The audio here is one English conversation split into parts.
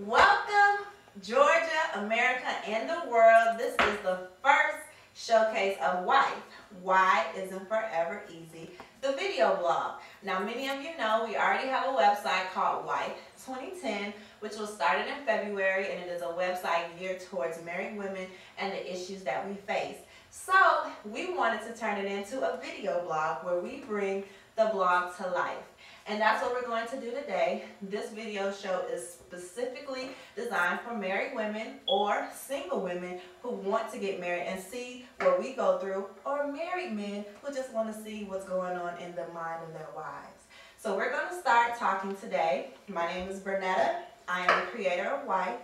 Welcome, Georgia, America, and the world. This is the first showcase of Wife. Why Isn't Forever Easy, the video blog. Now, many of you know we already have a website called Wife 2010, which was started in February, and it is a website geared towards married women and the issues that we face. So, we wanted to turn it into a video blog where we bring the blog to life. And that's what we're going to do today. This video show is specifically designed for married women or single women who want to get married and see what we go through, or married men who just want to see what's going on in the mind of their wives. So we're going to start talking today. My name is Bernetta. I am the creator of Wife.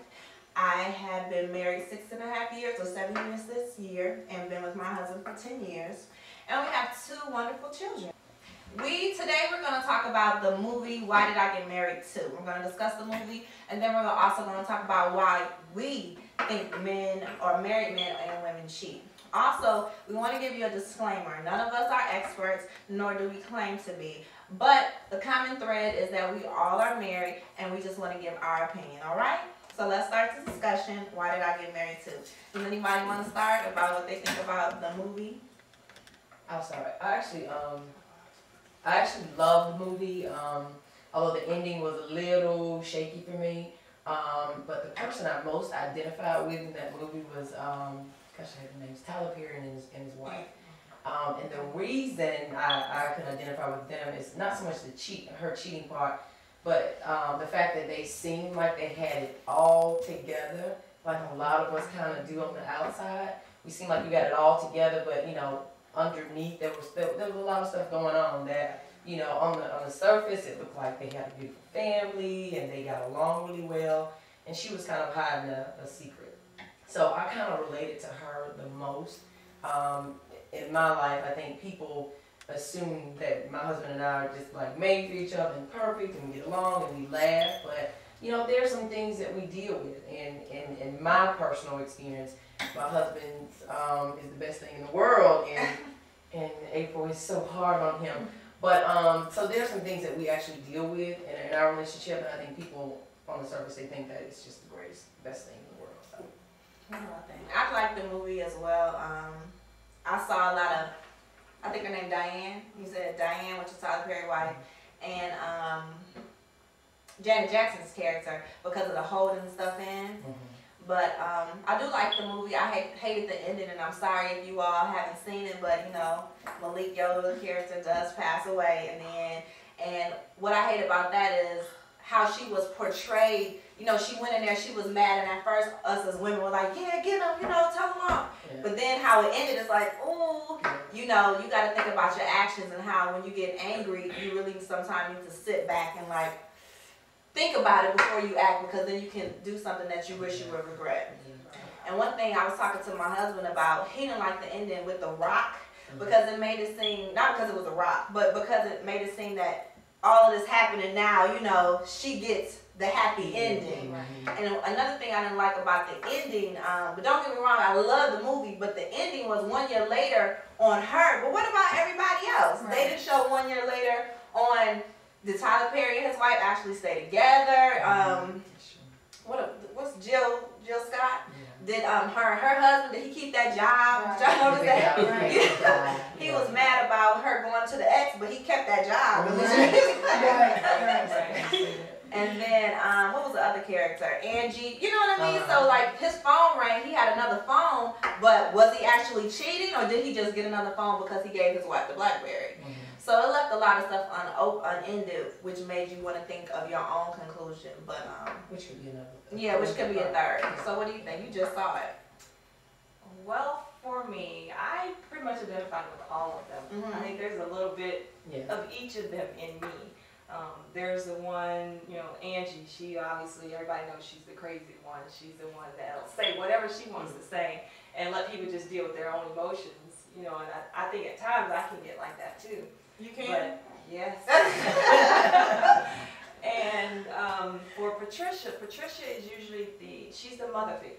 I have been married 6.5 years, or 7 years this year, and been with my husband for 10 years. And we have 2 wonderful children. Today we're going to talk about the movie, Why Did I Get Married To? We're going to discuss the movie, and then we're also going to talk about why we think men or married men and women cheat. Also, we want to give you a disclaimer. None of us are experts, nor do we claim to be. But the common thread is that we all are married, and we just want to give our opinion, all right? So let's start the discussion. Why did I get married to? Does anybody want to start about what they think about the movie? I'm sorry. I actually love the movie, although the ending was a little shaky for me. But the person I most identified with in that movie was, gosh, I have the names, Tyler Perry and his wife. And the reason I can identify with them is not so much her cheating part, but the fact that they seemed like they had it all together, like a lot of us kind of do on the outside. We seem like we got it all together, but you know, underneath there was a lot of stuff going on that, you know, on the surface it looked like they had a beautiful family and they got along really well, and she was kind of hiding a secret. So I kind of related to her the most. In my life, I think people assume that my husband and I are just like made for each other and perfect and we get along and we laugh, but you know, there's some things that we deal with, and in my personal experience, my husband is the best thing in the world, and April is so hard on him. But so there's some things that we actually deal with in our relationship, and I think people on the surface, they think that it's just the best thing in the world. So. I like the movie as well. I saw a lot of, I think her name Diane. You said Diane, which is Tyler Perry's wife, and Janet Jackson's character, because of the holding stuff in. But I do like the movie. I hated the ending, and I'm sorry if you all haven't seen it, but you know, Malik Yoda's character does pass away in the end. And what I hate about that is how she was portrayed. You know, she went in there, she was mad, and at first us as women were like, yeah, get him, you know, tell him off. Yeah. But then how it ended, it's like, ooh, you know, you got to think about your actions, and how when you get angry, you really sometimes need to sit back and like, think about it before you act, because then you can do something that you wish you would regret. And one thing I was talking to my husband about, he didn't like the ending with The Rock, because it made it seem, not because it was a rock, but because it made it seem that all of this happening now, you know, she gets the happy ending. And another thing I didn't like about the ending, but don't get me wrong, I love the movie, but the ending was 1 year later on her. But what about everybody else? Right. They didn't show 1 year later on, did Tyler Perry and his wife actually stay together? What's Jill Scott? Did her husband, did he keep that job? He was mad about her going to the ex, but he kept that job. And then what was the other character? Angie. You know what I mean? So like his phone rang, he had another phone, but was he actually cheating, or did he just get another phone because he gave his wife the BlackBerry? So it left a lot of stuff unended, which made you want to think of your own conclusion. But which could be another. Yeah, which could be a third. So what do you think? You just saw it. Well, for me, I pretty much identified with all of them. I think there's a little bit of each of them in me. There's the one, you know, Angie. She obviously, everybody knows she's the crazy one. She's the one that'll say whatever she wants to say and let people just deal with their own emotions. You know, and I think at times I can get like that too. You can? But, yes. And for Patricia is usually she's the mother figure.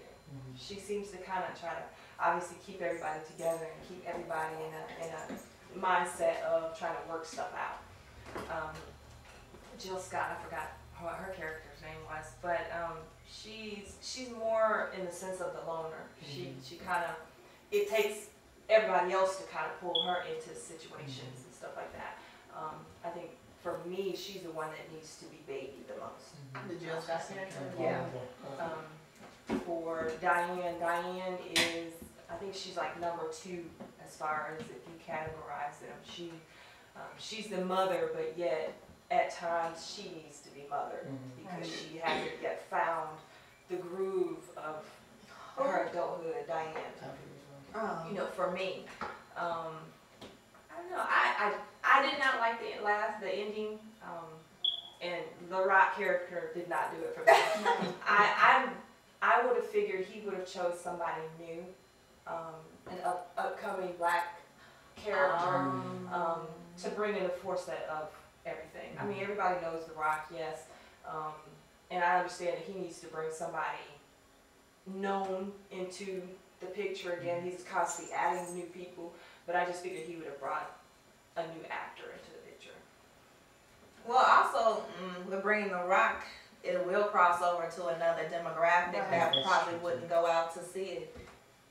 She seems to kind of try to obviously keep everybody together and keep everybody in a mindset of trying to work stuff out. Jill Scott, I forgot what her character's name was, but she's more in the sense of the loner. She kind of, it takes everybody else to kind of pull her into situations and stuff like that. I think for me, she's the one that needs to be babied the most. The Jill Scott character? Yeah. For Diane is, I think she's like number 2 as far as if you categorize them. She's the mother, but yet at times she needs to be mothered because she hasn't yet found the groove of her adulthood, Diane. You know, for me, I don't know. I did not like the ending, and the Rock character did not do it for me. I would have figured he would have chose somebody new, an upcoming black character, to bring in the foresight of everything. I mean, everybody knows The Rock, yes, and I understand that he needs to bring somebody known into the picture again. He's constantly adding new people, but I just figured he would have brought a new actor into the picture. Well, also, with bringing The Rock, it will cross over to another demographic that probably wouldn't go out to see it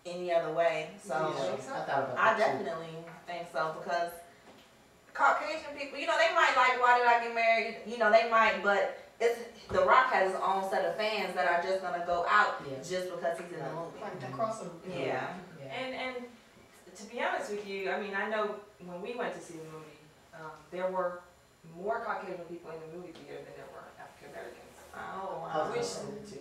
any other way. So I definitely think so, because Caucasian people, you know, they might like Why Did I Get Married? You know, they might, but The Rock has his own set of fans that are just gonna go out just because he's in the movie. Like the crossover. Yeah. And to be honest with you, I mean, I know when we went to see the movie, there were more Caucasian people in the movie theater than there were African Americans. Oh, wow. Which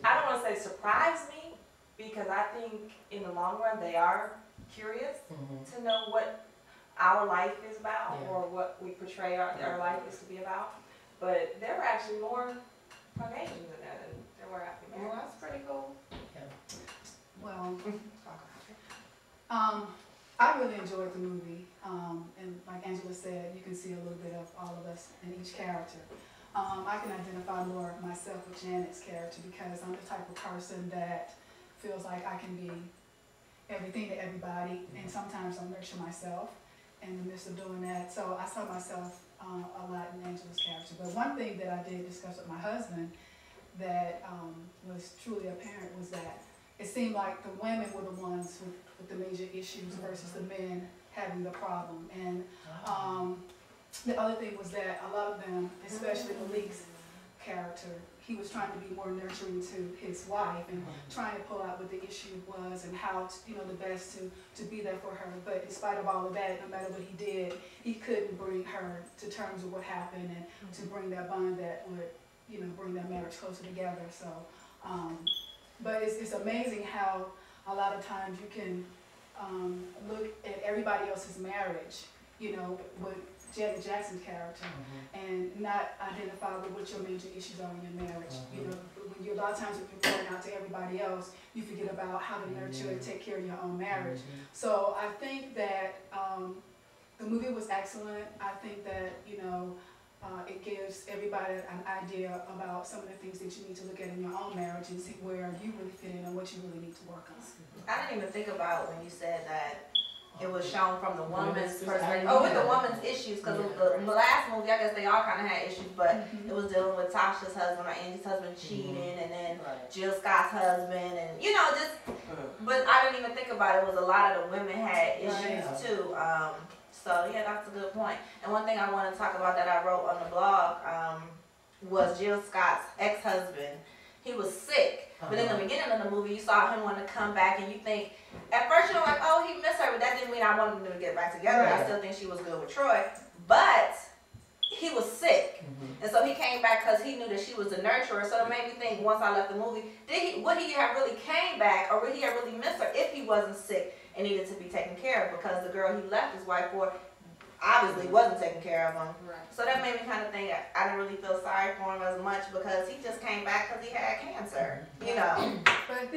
I don't want to say surprised me, because I think in the long run they are curious to know what our life is about or what we portray our life is to be about. But there were actually more Caucasians in there than there were African Americans. Well, that's pretty cool. Well, I really enjoyed the movie, and like Angela said, you can see a little bit of all of us in each character. I can identify more myself with Janet's character because I'm the type of person that feels like I can be everything to everybody, and sometimes I nurture myself in the midst of doing that. So I saw myself a lot in Angela's character. But one thing that I did discuss with my husband that was truly apparent was that it seemed like the women were the ones with the major issues versus the men having the problem. And the other thing was that a lot of them, especially Malik's character, he was trying to be more nurturing to his wife and trying to pull out what the issue was and how to, you know, the best to be there for her. But in spite of all of that, no matter what he did, he couldn't bring her to terms with what happened and to bring that bond that would, you know, bring that marriage closer together. So, but it's amazing how a lot of times you can look at everybody else's marriage, you know, with Janet Jackson's character, and not identify with what your major issues are in your marriage. You know, when you a lot of times when you're pouring out to everybody else, you forget about how to nurture and take care of your own marriage. So I think that the movie was excellent. I think that, you know, it gives everybody an idea about some of the things that you need to look at in your own marriage and see where you really fit in and what you really need to work on. I didn't even think about when you said that it was shown from the woman's perspective. Oh, with the woman's issues, because the last movie, I guess they all kind of had issues, but it was dealing with Tasha's husband or Angie's husband cheating, and then Jill Scott's husband, and you know, just. But I didn't even think about it. Was a lot of the women had issues too. So yeah, that's a good point. And one thing I want to talk about that I wrote on the blog was Jill Scott's ex-husband. He was sick, but in the beginning of the movie, you saw him want to come back, and you think, at first you're like, oh, he missed her, but that didn't mean I wanted them to get back together. I still think she was good with Troy, but he was sick, and so he came back because he knew that she was the nurturer. So it made me think, once I left the movie, would he have really came back, or would he have really missed her if he wasn't sick and needed to be taken care of? Because the girl he left his wife for obviously wasn't taking care of him. So that made me kind of think I didn't really feel sorry for him as much because he just came back because he had cancer, you know. But I think